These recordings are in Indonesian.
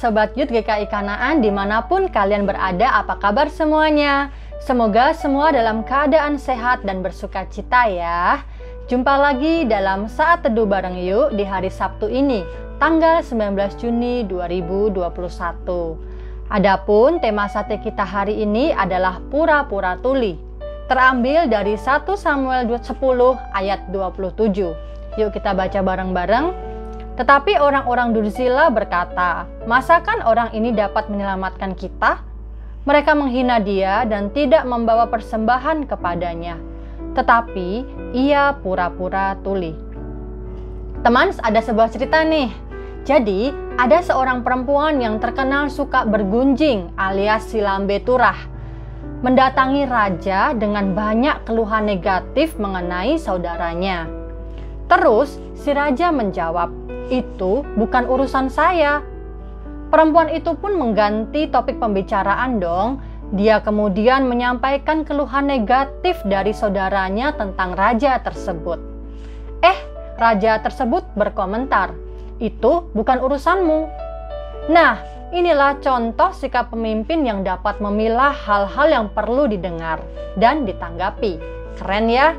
Sobat Youth GKI Kanaan dimanapun kalian berada, apa kabar semuanya? Semoga semua dalam keadaan sehat dan bersuka cita ya. Jumpa lagi dalam Saat Teduh Bareng Yuk di hari Sabtu ini, tanggal 19 Juni 2021. Adapun tema sate kita hari ini adalah pura-pura tuli. Terambil dari 1 Samuel 10 ayat 27. Yuk kita baca bareng-bareng. Tetapi orang-orang Dursila berkata, "Masakan orang ini dapat menyelamatkan kita?" Mereka menghina dia dan tidak membawa persembahan kepadanya. Tetapi ia pura-pura tuli. Teman, ada sebuah cerita nih. Jadi, ada seorang perempuan yang terkenal suka bergunjing alias si lambe turah, mendatangi raja dengan banyak keluhan negatif mengenai saudaranya. Terus si raja menjawab, "Itu bukan urusan saya." Perempuan itu pun mengganti topik pembicaraan dong. Dia kemudian menyampaikan keluhan negatif dari saudaranya tentang raja tersebut. Raja tersebut berkomentar, "Itu bukan urusanmu." Nah, inilah contoh sikap pemimpin yang dapat memilah hal-hal yang perlu didengar dan ditanggapi. Keren ya?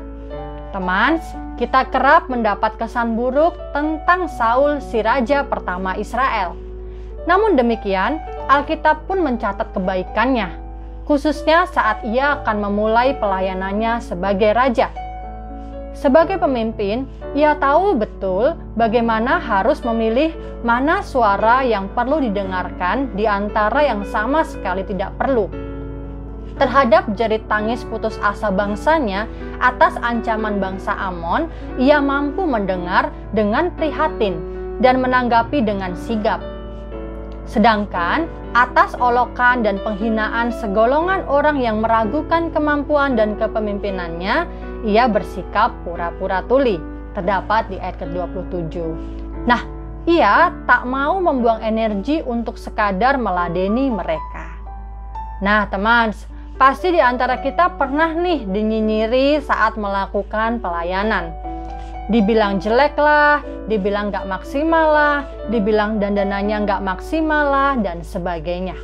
Teman, kita kerap mendapat kesan buruk tentang Saul si raja pertama Israel. Namun demikian, Alkitab pun mencatat kebaikannya, khususnya saat ia akan memulai pelayanannya sebagai raja. Sebagai pemimpin, ia tahu betul bagaimana harus memilih mana suara yang perlu didengarkan di antara yang sama sekali tidak perlu. Terhadap jerit tangis putus asa bangsanya atas ancaman bangsa Amon, ia mampu mendengar dengan prihatin dan menanggapi dengan sigap. Sedangkan atas olokan dan penghinaan segolongan orang yang meragukan kemampuan dan kepemimpinannya, ia bersikap pura-pura tuli, terdapat di ayat ke-27. Nah, ia tak mau membuang energi untuk sekadar meladeni mereka. Nah, teman, pasti di antara kita pernah nih dinyinyiri saat melakukan pelayanan. Dibilang jelek lah, dibilang gak maksimal lah, dibilang dandanannya gak maksimal lah, dan sebagainya.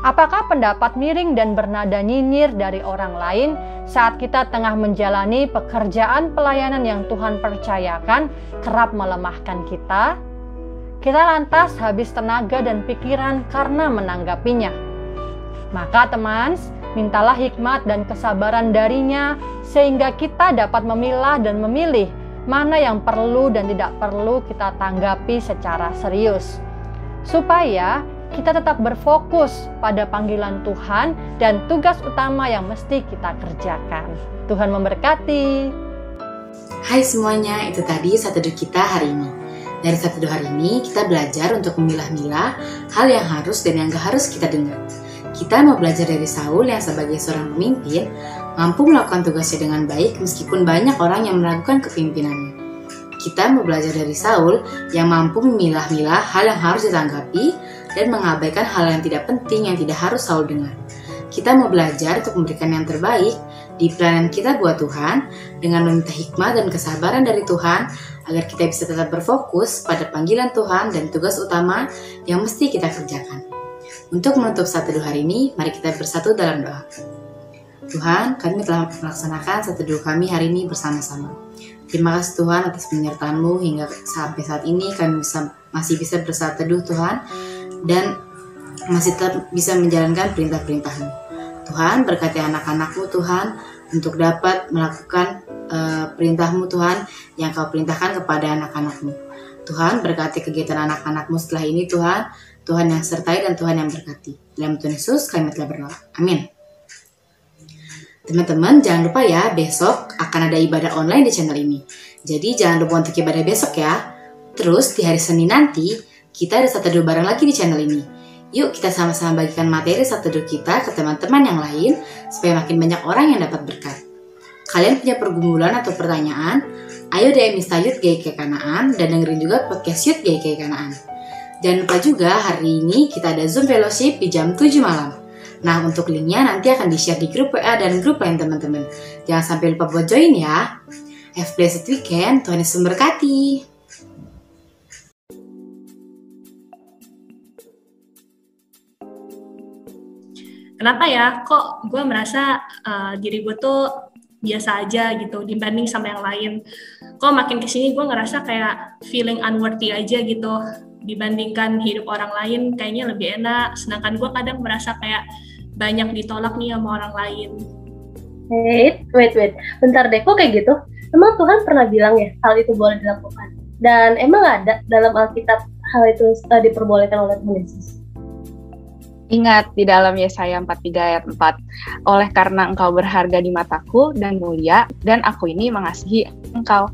Apakah pendapat miring dan bernada nyinyir dari orang lain saat kita tengah menjalani pekerjaan pelayanan yang Tuhan percayakan kerap melemahkan kita? Kita lantas habis tenaga dan pikiran karena menanggapinya. Maka teman, mintalah hikmat dan kesabaran darinya sehingga kita dapat memilah dan memilih mana yang perlu dan tidak perlu kita tanggapi secara serius. Supaya kita tetap berfokus pada panggilan Tuhan dan tugas utama yang mesti kita kerjakan. Tuhan memberkati. Hai semuanya, itu tadi Satu Teduh kita hari ini. Dari Satu Teduh hari ini kita belajar untuk memilah-milah hal yang harus dan yang gak harus kita dengar. Kita mau belajar dari Saul yang sebagai seorang pemimpin mampu melakukan tugasnya dengan baik meskipun banyak orang yang meragukan kepemimpinannya. Kita mau belajar dari Saul yang mampu memilah-milah hal yang harus ditanggapi dan mengabaikan hal yang tidak penting yang tidak harus Saul dengar. Kita mau belajar untuk memberikan yang terbaik di pelayanan kita buat Tuhan dengan meminta hikmah dan kesabaran dari Tuhan agar kita bisa tetap berfokus pada panggilan Tuhan dan tugas utama yang mesti kita kerjakan. Untuk menutup Satu Teduh hari ini, mari kita bersatu dalam doa. Tuhan, kami telah melaksanakan Satu Teduh kami hari ini bersama-sama. Terima kasih Tuhan atas penyertaan-Mu hingga sampai saat ini kami masih bisa bersatu teduh Tuhan dan masih tetap bisa menjalankan perintah-perintah-Mu. Tuhan, berkati anak-anak-Mu Tuhan untuk dapat melakukan perintah-Mu Tuhan yang Kau perintahkan kepada anak-anak-Mu. Tuhan, berkati kegiatan anak-anak-Mu setelah ini Tuhan. Tuhan yang sertai dan Tuhan yang berkati. Dalam Tuhan Yesus kami telah berdoa. Amin. Teman-teman, jangan lupa ya, besok akan ada ibadah online di channel ini. Jadi jangan lupa untuk ibadah besok ya. Terus di hari Senin nanti, kita ada Satu Teduh bareng lagi di channel ini. Yuk kita sama-sama bagikan materi Satu Teduh kita ke teman-teman yang lain, supaya makin banyak orang yang dapat berkat. Kalian punya pergumulan atau pertanyaan? Ayo DM Insta Youth GKI Kanaan dan dengerin juga podcast Youth GKI Kanaan. Jangan lupa juga hari ini kita ada Zoom Fellowship di jam 7 malam. Nah, untuk linknya nanti akan di-share di grup WA dan grup lain teman-teman. Jangan sampai lupa buat join ya. Have a blessed weekend. Tuhan Yesus memberkati. kenapa ya kok gue merasa diri gue tuh biasa aja gitu dibanding sama yang lain. Kok makin kesini gue ngerasa kayak feeling unworthy aja gitu dibandingkan hidup orang lain kayaknya lebih enak. Sedangkan gue kadang merasa kayak banyak ditolak nih sama orang lain. Wait, bentar deh, kok kayak gitu? Emang Tuhan pernah bilang ya hal itu boleh dilakukan? Dan emang ada dalam Alkitab hal itu diperbolehkan oleh Tuhan Yesus? Ingat di dalam Yesaya 43 ayat 4, oleh karena engkau berharga di mataku dan mulia, dan aku ini mengasihi engkau.